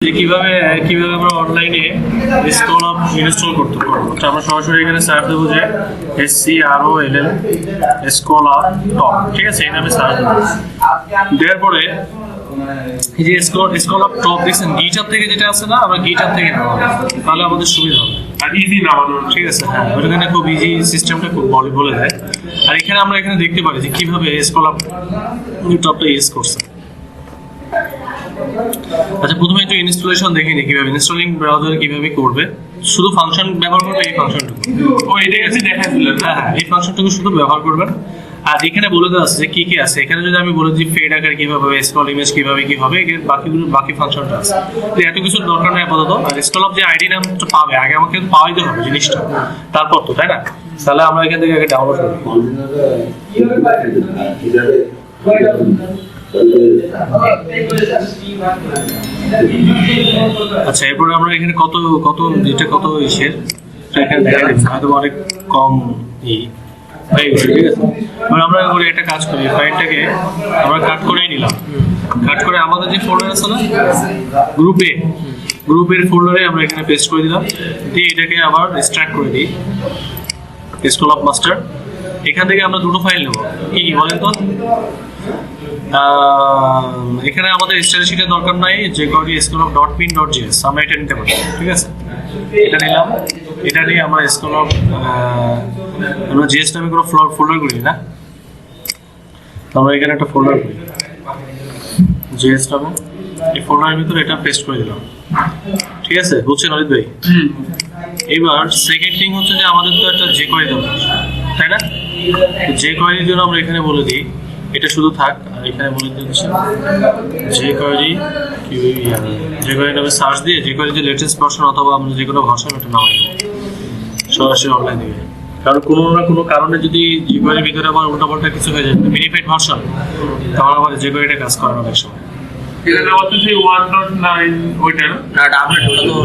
কিভাবে কিভাবে আমরা অনলাইনে স্কলাপ ইনস্টল করতে পারবো। আমরা সরাসরি এখানে সার্চ দেবো যে SCROLL স্কলাপ টপ, ঠিক আছে, এই নামে সার্চ দেবো। দেওয়ার পরে এই যে স্কলাপ টপ দেখছেন গিটহাব থেকে যেটা আছে না, আমরা গিটহাব থেকে নেওয়া তাহলে আমাদের সুবিধা হবে আর ইজি নামানো, ঠিক আছে। হ্যাঁ, ওখানে খুব ইজি, সিস্টেমটা খুব বলে দেয়। আর এখানে আমরা এখানে দেখতে পারি যে কিভাবে স্কলাপ টপটা ইউজ করছে। আচ্ছা, প্রথমে একটু ইনস্টলেশন দেখে নিই কিভাবে ইনস্টলিং ব্রাউজারে কিভাবে করবে। শুধু ফাংশন ব্যবহার করবে, এই ফাংশনটুকু এটাই আছে দেখাচ্ছিলেন। হ্যাঁ, এই ফাংশনটুকু শুধু ব্যবহার করবেন। আর এখানে বলে দেওয়া আছে যে কি কি আছে। এখানে যদি আমি বলে দিই ফেড আকার কিভাবে, স্ক্রল ইমেজ কিভাবে কি হবে, এর বাকি ফাংশনটা আছে। তো এত কিছু দরকার নেই আপাতত। আর স্কলাপ যে আইডি নামটা পাবে, আগে আমাকে পাওয়াইতে হবে জিনিসটা, তারপর তো, তাই না? তাহলে আমরা এখান থেকে আগে ডাউনলোড করব। আচ্ছা, এরপরে আমরা এখানে কত এটা কত ইসের এখানে দেখা যাচ্ছে হয়তো অনেক কম হয়ে গেছে, ঠিক আছে। এবার আমরা একটা কাজ করি, ফাইলটাকে আমরা কাট করেই নিলাম। কাট করে আমাদের যে ফোল্ডার আছে না গ্রুপের ফোল্ডারে আমরা এখানে পেস্ট করে দিলাম, দিয়ে এটাকে আবার এক্সট্রাক্ট করে দিই স্কলাপ মাস্টার। এখান থেকে আমরা দুটো ফাইল নেব। কি বলেন তো? এখানে আমাদের স্ট্যাটিস্টিকের দরকার নাই, যে কয়টি scallop.pin.js আমরা এটা নিতে পারি, ঠিক আছে। এটা নিলাম, এটা নিয়ে আমরা scallop আমরা js নামে কোনো ফোল্ডার করি না, আমরা এখানে একটা ফোল্ডার করি js নামে। এই ফোল্ডারের ভিতরে এটা পেস্ট করে দিলাম, ঠিক আছে। বুঝছেন অরিত ভাই? এবার সেকেন্ড থিং হচ্ছে যে আমাদের তো একটা jQuery দরকার, তাই না? jQuery জন্য আমরা এখানে বলে দিই এটা শুধু থাক, আর এখানে বলে দিচ্ছি jQuery নামে সার্চ দিয়ে jQuery যে লেটেস্ট ভার্সন অথবা আমরা যে কোনো ভার্সন ওটা নামাই নেব সরাসরি অনলাইন থেকে। কারণ কোনো না কোনো কারণে যদি jQuery ভিতরে আবার উল্টাপাল্টা কিছু হয়ে যায়, মিনিফাইড ভার্সন, তাহলে আবার jQuery কাজ করে অনেক সময়। এখানে হচ্ছে সেই 1.9 ওইটা না আপডেট, ওটা তো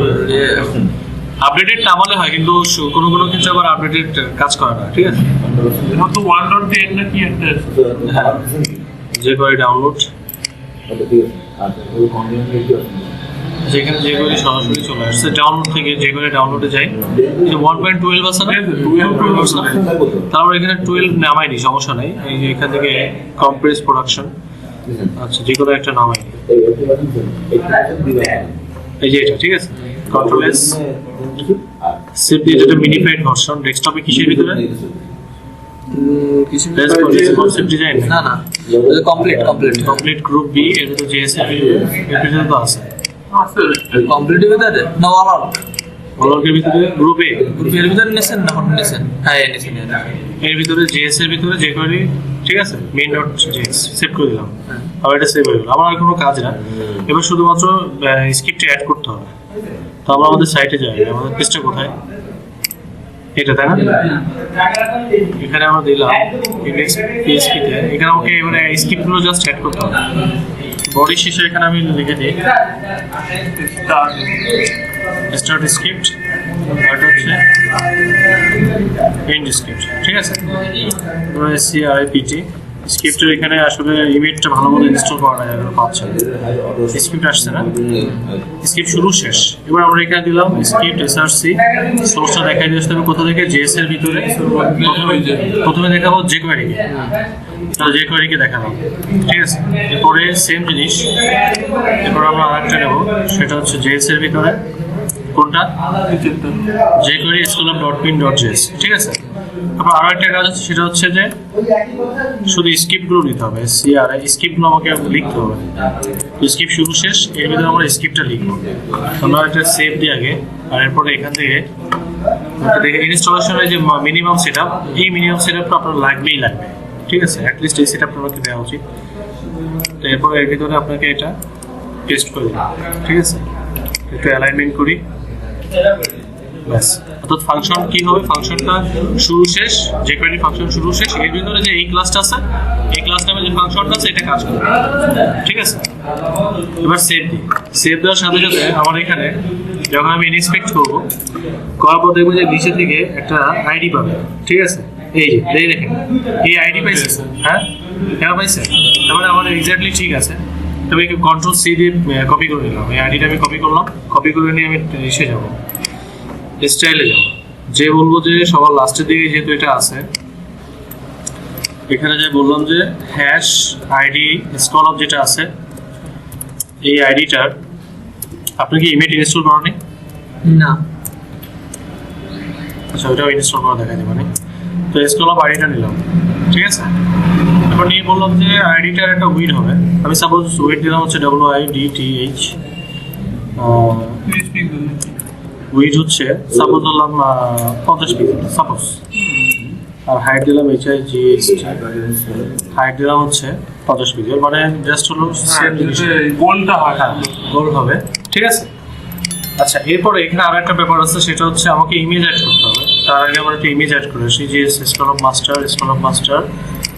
আপডেটেড নামালে হয়, কিন্তু কোনো ক্ষেত্রে আবার আপডেটেড কাজ করে না, ঠিক আছে। তো 1.10 না কি একটা jQuery ডাউনলোড, যেখানে jQuery সরাসরি চলে আসছে ডাউনলোড থেকে jQuery ডাউনলোডে যাই, যে 1.12 আছে না, তারপর এখানে 12 নামাই নি, সমস্যা নাই। এই যে এখান থেকে কম্প্রেস প্রোডাকশন, আচ্ছা যে কোনো একটা নামাই, এই যে এটা, ঠিক আছে। কন্ট্রোল এস সেভ দিয়ে যেটা মিনিফাইড ভার্সন ডেস্কটপে কিসের ভিতরে কনসেপ্ট ডিজাইন না কমপ্লিট গ্রুপ বি, এর ভিতরে জেএস এর ভিতরে তো আছে কমপ্লিটের ভিতরে না অলরেডি ভিতরে গ্রুপে গ্রুপের ভিতরে নেছেন না কোন নেছেন? হ্যাঁ নেছেন। এর ভিতরে জেএস এর ভিতরে jQuery, ঠিক আছে, main.js সেভ করে দিলাম। আর এটা সেভ হয়ে গেল, আমার আর কোনো কাজ না। এবার শুধুমাত্র স্ক্রিপ্টে অ্যাড করতে হবে। তো আমরা আমাদের সাইটে যাই, আমাদের পেজটা কোথায়, এটা তাই না? এখানে আমরা দিলাম index.php তে। এখানে আমাকে এবারে স্ক্রিপ্টগুলো জাস্ট অ্যাড করতে হবে। বডি শেষে এখানে আমি লিখে দিই স্টার্ট স্ক্রিপ্ট, এটা হচ্ছে এন্ড স্ক্রিপ্ট, ঠিক আছে। CRIPT স্ক্রিপ্টের এখানে আসলে ইমেজটা ভালো মতো ইনস্টল করা যায়, পাচ্ছেন স্ক্রিপ্ট আসছে না, স্ক্রিপ্ট শুরু শেষ। এবার আমরা এখানে দিলাম স্ক্রিপ্ট src, সোর্সটা দেখাই দিতে হবে কোথা থেকে, জেএস এর ভিতরে। প্রথমে দেখাবো jQuery কে, তাহলে jQuery কে দেখালাম, ঠিক আছে। এরপরে সেম জিনিস, এরপর আমরা আরেকটা নেব, সেটা হচ্ছে জেএস এর ভিতরে, কোনটা, jQuery scallop.pin.js, ঠিক আছে। তারপর আরো একটা কাজ আছে, সেটা হচ্ছে যে শুধু স্ক্রিপ্টগুলো নিতে হবে, স্ক্রিপ্টগুলো আমাকে লিখতে হবে। তো স্ক্রিপ্ট শুরু শেষ, এর ভিতরে আমরা স্ক্রিপ্টটা লিখবো। আমরা একটা সেভ দিই আগে, আর এরপরে এখান থেকে ইনস্টলেশনের যে মিনিমাম সেটআপ, এই মিনিমাম সেটআপটা আপনার লাগবেই, ঠিক আছে। অ্যাটলিস্ট এই সেটআপটা আমাকে দেওয়া উচিত। তো এরপরে এর ভিতরে আপনাকে এটা পেস্ট করে দিন, ঠিক আছে। একটু অ্যালাইনমেন্ট করি, ব্যাস। অর্থাৎ ফাংশন কি হবে, ফাংশনটা শুরু শেষ, jQuery ফাংশন শুরু শেষ, এর ভিতরে যে এই ক্লাসটা আছে, এই ক্লাস নামে যে ফাংশনটা আছে, এটা কাজ করবে, ঠিক আছে। এবার সেভ দিই। সেভ দেওয়ার সাথে সাথে আমার এখানে যখন আমি ইনস্পেক্ট করবো, করার পর দেখবো যে নিচে থেকে একটা আইডি পাবে, ঠিক আছে। এই যে দেখেন এই আইডি পাইছে, হ্যাঁ পাইছে, তারপরে আমার এক্স্যাক্টলি ঠিক আছে। তো তবে কন্ট্রোল সি দিয়ে কপি করে নিলাম, এই আইডিটা আমি কপি করলাম, কপি করে নিয়ে আমি এসে যাবো স্টাইলে যাবো, যে বলবো যে সবার লাস্টের দিকে যেহেতু এটা আছে, এখানে যে বললাম যে হ্যাশ আইডি স্কলআপ যেটা আছে, এই আইডিটার আপনি কি ইমেজ ইনস্টল করেনি? না আচ্ছা, ওইটাও ইনস্টল করা দেখা যাবে না। তো স্কলআপ আইডিটা নিলাম, ঠিক আছে। এবার নিয়ে বললাম যে আইডিটার একটা উইড হবে, আমি সাপোজ উইড দিলাম হচ্ছে WIDTH, উইড হচ্ছে সাপোজ ধরলাম 50 পিক্সেল সাপোজ, আর হাইট দিলাম HIGHT, হাইট দিলাম হচ্ছে 50 পিক্সেল, মানে জাস্ট হলো সেম জিনিস, গোলটা হয় গোল হবে, ঠিক আছে। আচ্ছা, এরপরে এখানে আরো একটা ব্যাপার আছে, সেটা হচ্ছে আমাকে ইমেজ অ্যাড করতে হবে। তার আগে আমরা একটা ইমেজ অ্যাড করে আসি, যে স্কলআপ মাস্টার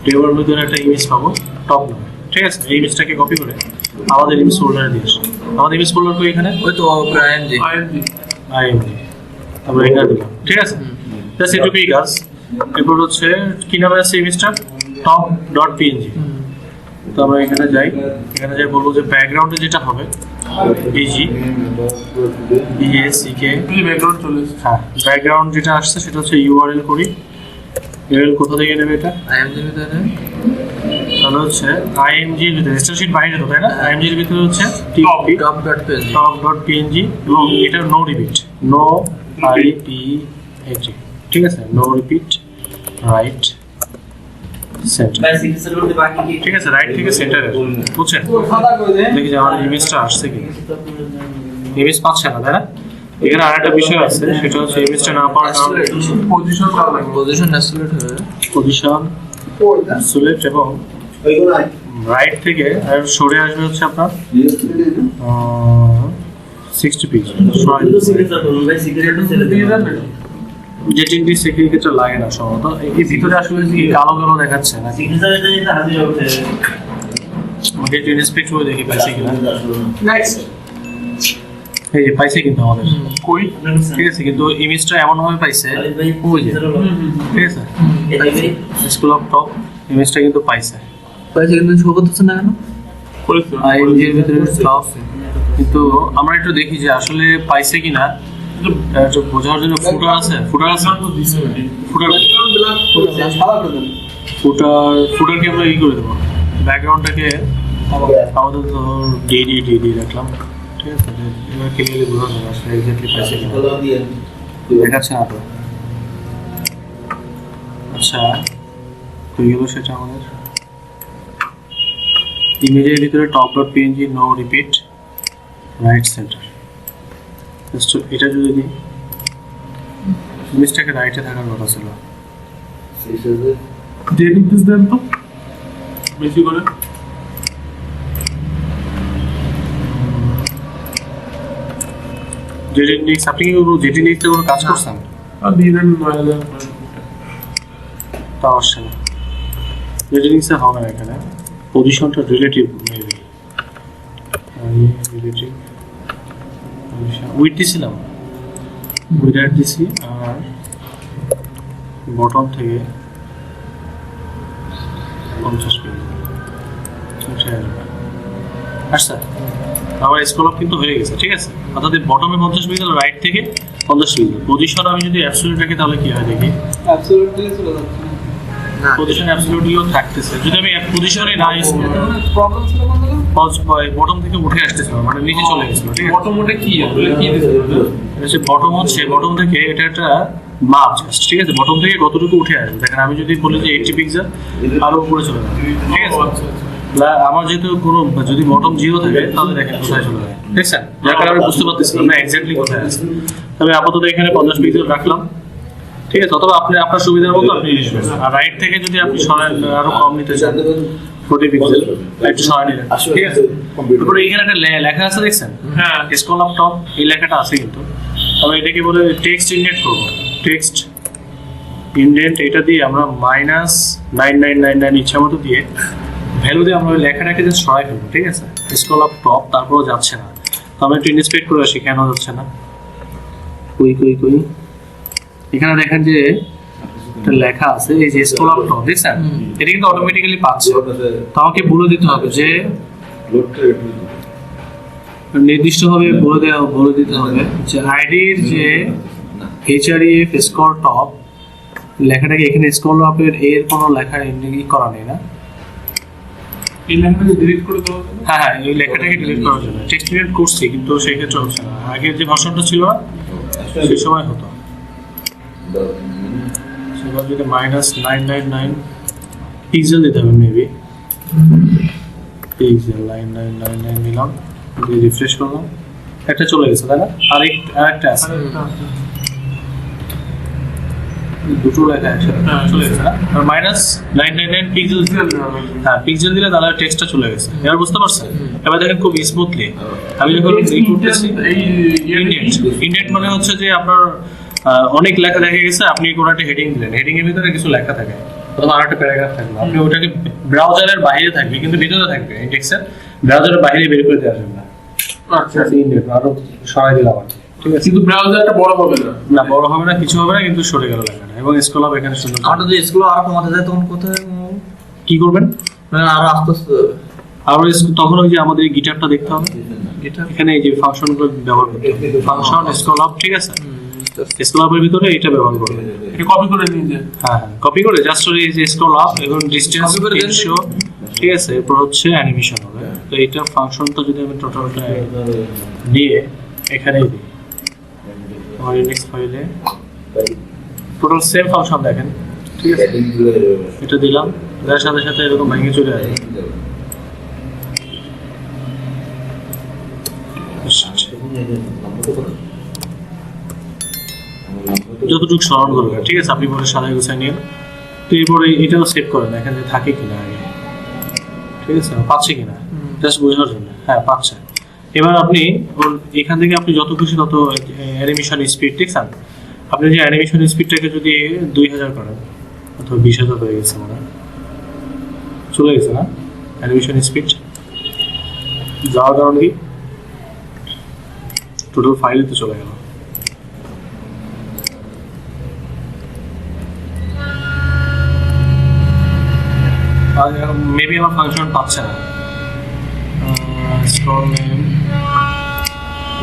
টেবিলের মধ্যে একটা ইমেজ পাবো টপ নামে, ঠিক আছে। এই ইমেজটাকে কপি করে আমাদের ইমেজ ফোল্ডারে দিয়ে আসি। আমাদের ইমেজ ফোল্ডার কই? এখানে ওই তো আইএমজি IMG, তারপরে এখানে দিলাম, ঠিক আছে। জাস্ট এটুকুই কাজ। এরপর হচ্ছে কি নামে আছে ইমেজটা? top.png। তো আমরা এখানে যাই, এখানে যাই বলবো যে ব্যাকগ্রাউন্ডে যেটা হবে BACK, ব্যাকগ্রাউন্ড চলে এসেছে। হ্যাঁ, ব্যাকগ্রাউন্ড যেটা আসছে সেটা হচ্ছে URL করি। URL কোথা থেকে নেবে এটা? আইএমজি ভিতরে তাহলে হচ্ছে IMG এর ভিতরে, স্টারশিট বাইরে তো, তাই না? IMG এর ভিতরে হচ্ছে top.png top.png, এবং এটা নো রিপিট, নো REPT, ঠিক আছে। নো রিপিট, রাইট সেন্টার, ঠিক আছে। রাইট থেকে সেন্টারে বুঝছেন? দেখি যে আমার ইমেজটা আসছে কি, ইমেজ পাচ্ছে না, তাই না? এখানে আরেকটা বিষয় আছে, সেটা হচ্ছে ইমেজটা না পাওয়ার কারণে পজিশন করা লাগবে। পজিশন অ্যাসোলেট হবে পজিশন সিলেক্ট এবং রাইট থেকে আর সরে আসবে হচ্ছে আপনার 60 পিক্সেল। যেটি সেক্ষেত্রে লাগে না সম্ভবত, এই ভিতরে আসলে কি কালো কালো দেখাচ্ছে না? আমাকে একটু ইন্সপেক্ট করে দেখি পাইছে কিনা। এই যে পাইছে কিন্তু আমাদের, কই ঠিক আছে, কিন্তু ইমেজটা এমন ভাবে পাইছে, ওই যে, ঠিক আছে, স্কুল অফ টপ ইমেজটা কিন্তু পাইছে। পাইছে কিন্তু শো করতেছে না কেন? করেছে IMG এর ভিতরে টপ, কিন্তু আমরা একটু দেখি যে আসলে পাইছে কিনা, একটু বোঝার জন্য ফুটার আছে, ফুটারকে আমরা ই করে দেবো, ব্যাকগ্রাউন্ডটাকে আমাদের তো ডি রাখলাম, ঠিক আছে। এবার ক্লিয়ারলি বোঝা যাবে আসলে এক্স্যাক্টলি পাইছে কিনা, দেখাচ্ছে না তো। আচ্ছা, তো এগুলো সেটা আমাদের ইমেজের ভিতরে top.png, no repeat, right centre. এটা যদি দিই, ইমেজটাকে রাইটে থাকার কথা ছিল। ডেলিট দেন তো বেশি করে। জেডিনিক্স, আপনি কি জেডিনিক্সে কোনো কাজ করছেন? আর দিয়ে দেন 9000 তা আসছে না, জেডিনিক্সে হবে না। এখানে পজিশনটা রিলেটিভ মেবি, রিলেটিভ উইথ দিছিলাম, উইথ দিছি, আর বটম থেকে 50 পিক্সেল আচ্ছা। আমার স্কলআপ কিন্তু হয়ে গেছে, ঠিক আছে। অর্থাৎ বটমে 50 পিক্সেল, রাইট থেকে 50 পিক্সেল। পজিশন আমি যদি অ্যাবসলিউট রাখি তাহলে কি হয় দেখি, পজিশন অ্যাবসলিউটলিও থাকতেছে। যদি আমি পজিশনে না ইউজ করি, বটম থেকে উঠে আসতেছিল, মানে নিচে চলে গেছিল, ঠিক আছে। বটম ওটা কি আসলে কি দিছে? বটম হচ্ছে, বটম থেকে এটা একটা মাপ জাস্ট, ঠিক আছে। বটম থেকে কতটুকু উঠে আসবে দেখেন, আমি যদি বলি যে 80 পিক্সেল, আরো উপরে চলে যাবে, ঠিক আছে। আমার যেহেতু কোনো যদি বটম 0 থাকে তাহলে দেখেন কোথায় চলে যায়, দেখছেন? যার কারণে আমি বুঝতে পারতেছিলাম না এক্স্যাক্টলি কোথায় আছে। তবে আপাতত এখানে 50 পিক্সেল রাখলাম, ঠিক আছে। অথবা আপনি আপনার সুবিধার মতো আপনি নেবেন। আর রাইট থেকে যদি আপনি আরো কম নিতে চান, 40 পিক্সেল একটু সরাই নিলেন, ঠিক আছে। তারপরে এখানে একটা লেখা আছে, দেখছেন? হ্যাঁ, স্কল অফ টপ, এই লেখাটা আছে কিন্তু। তবে এটাকে বলে টেক্সট ইনডেন্ট করব, টেক্সট ইনডেন্ট। এটা দিয়ে আমরা -9999 ইচ্ছা মতো দিয়ে ভ্যালু দিয়ে আমরা ওই লেখাটাকে জাস্ট সরাই ফেলবো, ঠিক আছে। স্কল অফ টপ, তারপরও যাচ্ছে না। তো আমরা একটু ইনস্পেক্ট করে আসি কেন যাচ্ছে না। কই এখানে দেখেন যে একটা লেখা আছে, এই যে স্ক্রল আপ টপ, দেখছেন? এটা কিন্তু অটোমেটিক্যালি পাচ্ছে। তো আমাকে বলে দিতে হবে যে নির্দিষ্টভাবে বলে দিতে হবে যে আইডির যে HREF স্কোর টপ লেখাটাকে এখানে স্কোর আপের এর কোনো লেখা এমনি করা নেই না। এই লেখাটাকে ডিলিট করে দেওয়া যাবে? হ্যাঁ, এই লেখাটাকে ডিলিট করার জন্য টেক্সট ডিলিট করছি, কিন্তু সেই ক্ষেত্রে হচ্ছে না। আগের যে ভার্সনটা ছিল না সেই সময় হতো। সেবার যদি -999 পিক্সেল দিতে হবে, মেবি পিক্সেল 9999 নিলাম, দিয়ে রিফ্রেশ করলাম, একটা চলে গেছে তাই না? আরেকটা আছে, দুটো লেখা একসাথে চলে গেছে না? আর -999 পিক্সেল, হ্যাঁ পিক্সেল দিলে তাহলে টেক্সটটা চলে গেছে। এবার বুঝতে পারছেন? এবার দেখেন খুব স্মুথলি আমি যখন এই করতেছি, ইন্ডেন্ট মানে হচ্ছে যে আপনার অনেক লেখা দেখা গেছে, আপনি কোনো একটা হেডিং দিলেন, হেডিং এর ভিতরে কিছু লেখা থাকে অথবা আর একটা প্যারাগ্রাফ থাকবে, আপনি ওটাকে ব্রাউজারের বাইরে থাকবে কিন্তু ভিতরে থাকবে ইন্ডেক্সের, ব্রাউজারের বাইরে বের করে দেওয়া যাবে না। আচ্ছা, ইন্ডেন্ট আরো সরাই দিলাম আর কি, ঠিক আছে? কিন্তু ব্রাউজারটা বড় হবে না? না, বড় হবে না, কিছু হবে না, কিন্তু সরে গেল লেখাটা। এবং স্ক্রল আপ এখানে সুন্দর। আমারটা যদি স্কুল আরো কমাতে যায় তখন কোথায় কি করবেন? মানে আরো আস্তে আস্তে যাবে আরো তখন ওই যে আমাদের গিটারটা দেখতে হবে, এটা। এখানে এই যে ফাংশনগুলো ব্যবহার করতে হবে, ফাংশন স্ক্রল আপ, ঠিক আছে? স্ক্রল আপের ভিতরে এটা ব্যবহার করবে। এটা কপি করে নিয়ে যায়? হ্যাঁ, কপি করে জাস্ট এই যে স্ক্রল আপ এবং ডিসটেন্স 300, ঠিক আছে? এরপর হচ্ছে অ্যানিমেশন হবে। তো এইটা ফাংশনটা যদি আমি টোটালটা নিয়ে এখানেই দিই, আমার ইন্ডেক্স ফাইলে টোটাল সেম ফাংশন দেখেন, ঠিক আছে? এটা দিলাম, তার সাথে সাথে এরকম ভেঙে চলে আসবে। যতটুকু স্মরণ করবে, ঠিক আছে? আপনি পরে সাজাই গুছাই নিন। তো এরপরে এটাও সেভ করেন এখানে থাকে কিনা আগে, ঠিক আছে? পাচ্ছে কিনা জাস্ট বোঝার জন্য। হ্যাঁ, পাচ্ছে। এবার আপনি এখান থেকে আপনি যত খুশি তত অ্যানিমেশন স্পিড, ঠিক আছে? আপনি যে অ্যানিমেশন স্পিডটাকে যদি 2000 করেন অথবা 20,000 হয়ে গেছে, মনে হয় চলে গেছে না অ্যানিমেশন স্পিড যাওয়ার কারণ কি? টোটাল ফাইলে তো চলে গেল। মেবি আমার ফাংশন পাচ্ছে না। Scroll name,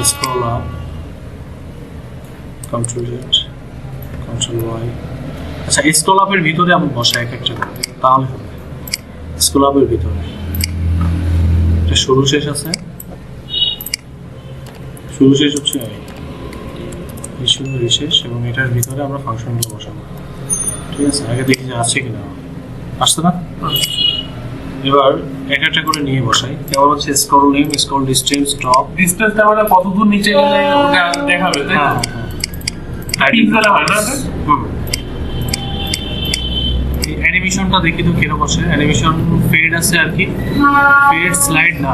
scroll up, control Z, control Y. আচ্ছা, স্ক্রল আপের ভিতরে আমি বসাই এক একটা করে, তাহলে হবে। স্ক্রল আপের ভিতরে এটা শুরু শেষ আছে, শুরু শেষ হচ্ছে এই শুরু এই শেষ, এবং এটার ভিতরে আমরা ফাংশনগুলো বসাবো, ঠিক আছে? আগে দেখি যে আছে কিনা, আসছে না? এবার এক একটা করে নিয়ে বসাই। কেমন হচ্ছে? Scroll name, scroll distance, top. ডিসটেন্সটা মানে কতদূর নিচে গেলে ওটা দেখাবে, তাই না? পিক্সেলে হয় না এটা? এই অ্যানিমেশনটা দেখি তো কিরকম আছে। অ্যানিমেশন ফেড আছে আর কি, ফেড স্লাইড না।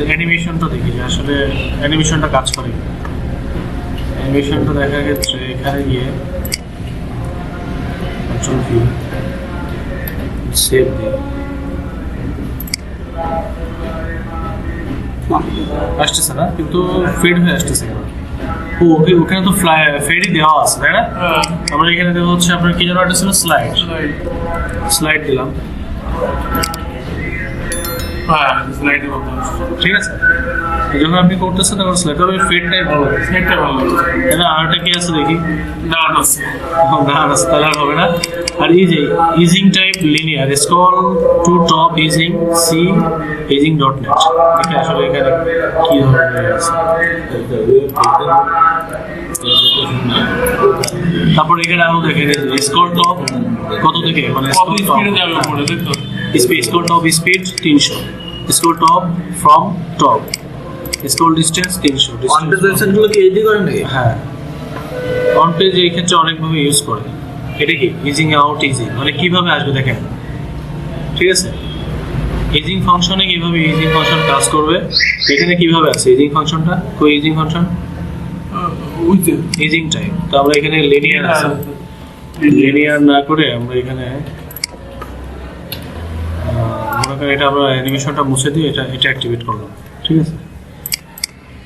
অ্যানিমেশনটা দেখি যে আসলে অ্যানিমেশনটা কাজ করে। অ্যানিমেশনটা দেখা গেছে এখানে গিয়ে কন্ট্রোল ভি, সেভ দিই, আসতেছে না, কিন্তু ফেড হয়ে আসতেছে কেন? ও ওখানে তো ফেডই দেওয়া আছে, তাই না? আমরা এখানে দেওয়া হচ্ছে আপনার কি যেন একটা ছিল স্লাইড, স্লাইড দিলাম, হ্যাঁ স্লাইডের মতো, ঠিক আছে? যখন আপনি করতেছেন তখন স্লাইড, তবে ফেডটাই ভালো, সেটা ভালো। তাহলে আরটা কি আছে দেখি। না না না, তাহলে আর হবে না। আর এই যে easing type linear, scroll to top easing C easing dot net, দেখি আসলে এখানে কি ধরনের আছে। তারপর এখানে আরো দেখেন স্ক্রল টপ কত থেকে, মানে কত স্পিডে যাবে উপরে, দেখতো? Scroll top speed 300, scroll top from top, scroll distance 300। On page ওয়েবসাইটগুলো কি এডি করে নাকি? হ্যাঁ, অন পেজ এই ক্ষেত্রে অনেকভাবে ইউজ করে। এটা কি ইজিং আউট, ইজিং মানে কিভাবে আসবে দেখেন, ঠিক আছে? ইজিং ফাংশনে কিভাবে ইজিং ফাংশন কাজ করবে, এখানে কিভাবে আছে ইজিং ফাংশনটা, কই ইজিং ফাংশন, বুঝছে? ইজিং টাইপ। তো আমরা এখানে লিনিয়ার আছে, লিনিয়ার না করে আমরা এখানে মনে করেন এটা আমরা অ্যানিমেশনটা মুছে দিয়ে এটা অ্যাক্টিভেট করলাম, ঠিক আছে?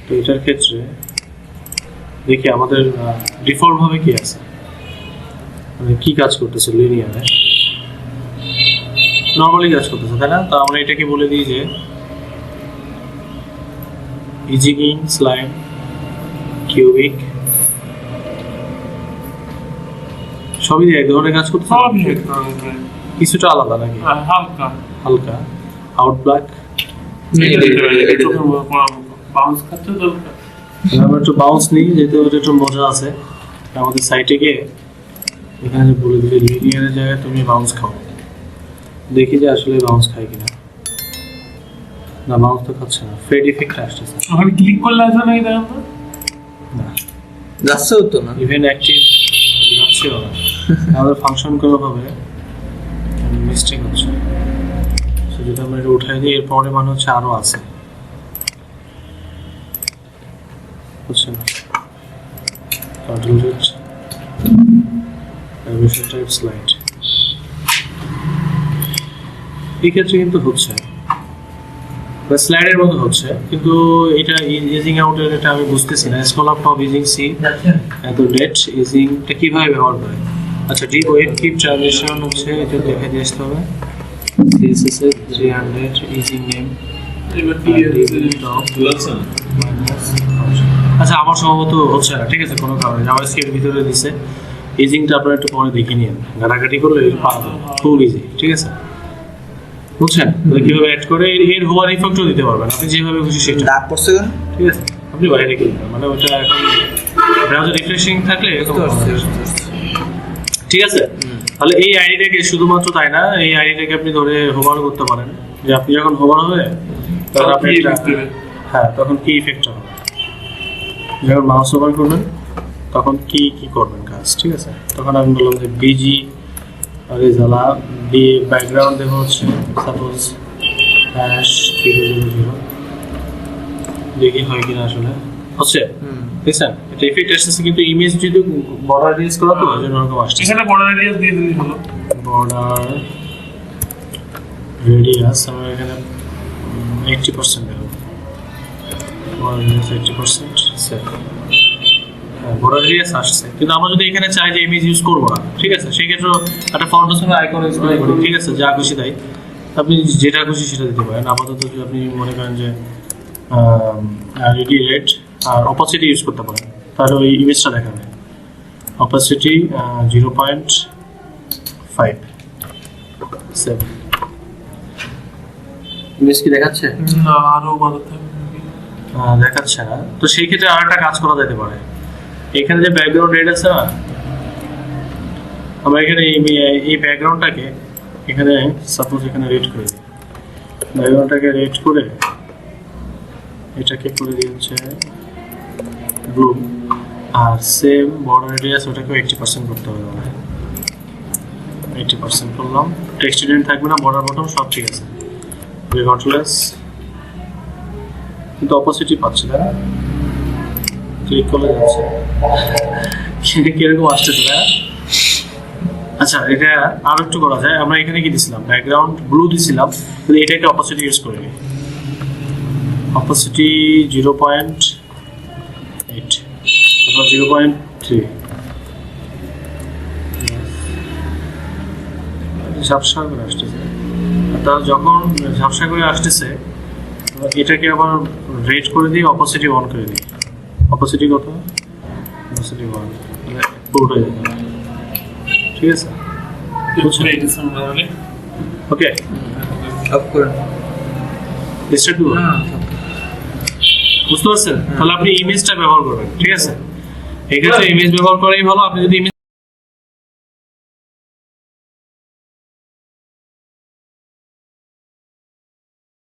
তো এটার ক্ষেত্রে দেখি আমাদের ডিফল্ট ভাবে কি আছে, মানে কি কাজ করতেছে লিনিয়ারে। নর্মালি কাজ করতেছে, তাই না? তো আমরা এটাকে বলে দিই যে ইজিগিং স্লাইম কিউবিক সবই এক ধরনের কাজ করতেছে, সবই এক ধরনের। কিছুটা আলাদা নাকি? হালকা হালকা আউট ব্ল্যাক। বাউন্স খাচ্ছে তো আমরা একটু বাউন্স নিই, যেহেতু ওটা একটু মজা আছে। আমাদের সাইটে গিয়ে এখানে বলে দিলে লিনিয়ারের জায়গায় তুমি বাউন্স খাও, দেখি যে আসলে বাউন্স খায় কিনা। না, বাউন্স তো খাচ্ছে না, ফেড ইফেক্ট আসতেছে ওখানে ক্লিক করলে আসবে নাকি দেখেন তো? না, যাচ্ছেও তো না। ইভেন অ্যাক্টিভ যাচ্ছেও না। আমাদের ফাংশন কোনোভাবে মিস্টেক হচ্ছে। সো যদি আমরা এটা উঠাই দিই, এরপরে মানে হচ্ছে আরও আছে, হচ্ছে না। Control Z vibration type slide, এই ক্ষেত্রে কিন্তু হচ্ছে স্লাইডের মতো হচ্ছে, কিন্তু এটা ইজিং আউটের এটা আমি বুঝতেছি না। Scroll of top easing C এত ডেট ইজিংটা কিভাবে ব্যবহার করে। আচ্ছা, ডিপ ওয়েট কিপ ট্রানজিশন হচ্ছে, এটা দেখে দিয়ে আসতে হবে। সিএসএস এর 300 ইজিং নেম। এবার কি আচ্ছা, আমার সম্ভবত হচ্ছে না, ঠিক আছে, কোনো কারণে জাভাস্ক্রিপ্টের ভিতরে দিছে। ইজিংটা আপনারা একটু পরে দেখে নিন, ঘাটাঘাটি করলে পাওয়া যাবে, খুব ইজি, ঠিক আছে, বুঝছেন? কিভাবে অ্যাড করে এর হোয়ার ইফেক্টও দিতে পারবেন আপনি যেভাবে খুশি সেটা, ডাক পড়ছে কেন? ঠিক আছে। আপনি বাইরে কিনবেন, মানে ওটা এখন ব্রাউজার রিফ্রেশিং থাকলে এরকম হবে। ঠিক আছে। তাহলে এই আইডিটাকে শুধুমাত্র তাই না, এই আইডিটাকে আপনি ধরে হোভার করতে পারেন, যে আপনি যখন হোভার হবে তখন আপনি হ্যাঁ, তখন কি ইফেক্টটা হবে, যখন মাউস ওভার করবেন তখন কি কি করবেন কাজ, ঠিক আছে। তখন আমি বললাম যে বিজি রেজালা দিয়ে ব্যাকগ্রাউন্ড দেবো হচ্ছে সাপোজ হ্যাশ 000, দেখি হয় কিনা আসলে হচ্ছে, দেখছেন এটা ইফেক্ট আসতেছে, কিন্তু ইমেজ যদি বর্ডার রিলিজ করা তো ওই জন্য ওরকম আসছে। এখানে বর্ডার রেডিয়াস দিয়ে দিলেই হলো। বর্ডার রেডিয়াস আমরা এখানে 80% দেবো, border radius 80% save. Border radius আসছে, কিন্তু আমরা যদি এখানে চাই যে ইমেজ ইউজ করবো না, ঠিক আছে, সেই ক্ষেত্রে একটা ফন্টের সঙ্গে আইকন ইউজ করি, ঠিক আছে, যা খুশি তাই আপনি যেটা খুশি সেটা দিতে পারেন। আপাতত যদি আপনি মনে করেন যে রেডি রেড আর অপাসিটি ইউজ করতে পারেন, তাহলে ওই ইমেজটা দেখাবে। Opacity 0.5 save. ইমেজ কি দেখাচ্ছে? না, আরো ভালো থাকবে। দেখাচ্ছে না, তো সেই ক্ষেত্রে আর একটা কাজ করা যেতে পারে। এখানে যে ব্যাকগ্রাউন্ড রেড আছে না, আমরা এখানে এই ব্যাকগ্রাউন্ডটাকে এখানে সাপোজ এখানে রেড করে দিই, ব্যাকগ্রাউন্ডটাকে রেড করে এটাকে করে দিই হচ্ছে ব্লু, আর সেম বর্ডার রেডিয়াস ওটাকে 80% করতে হবে। 80% করলাম, টেক্সট এলিমেন্ট থাকবে না, বর্ডার বটম সব ঠিক আছে। কন্ট্রোল এস, কিন্তু অপোজিটই পাচ্ছি না, ক্লিক করলে যাচ্ছে কিরকম আসতেছে না। আচ্ছা, এটা আর একটু করা যায়, আমরা এখানে কি দিছিলাম, ব্যাকগ্রাউন্ড ব্লু দিছিলাম, কিন্তু এটা একটা অপোজিটি ইউজ করে নিই। অপোসিটি 0.8 অথবা 0.3, ঝাপসা করে আসতেছে। তার যখন ঝাপসা করে আসতেছে এটাকে আবার রেড করে দিই, অপোসিটি অন করে দিই। অপোসিটি কত? অপোসিটি 1, পুরোটা যেতে হবে, ঠিক আছে। ওকে, অফ করেন। ডিস্টার্ব দিব না, বুঝতে পারছেন? তাহলে আপনি ইমেজটা ব্যবহার করবেন, ঠিক আছে। এক্ষেত্রে ইমেজ ব্যবহার করাই ভালো। আপনি যদি ইমেজ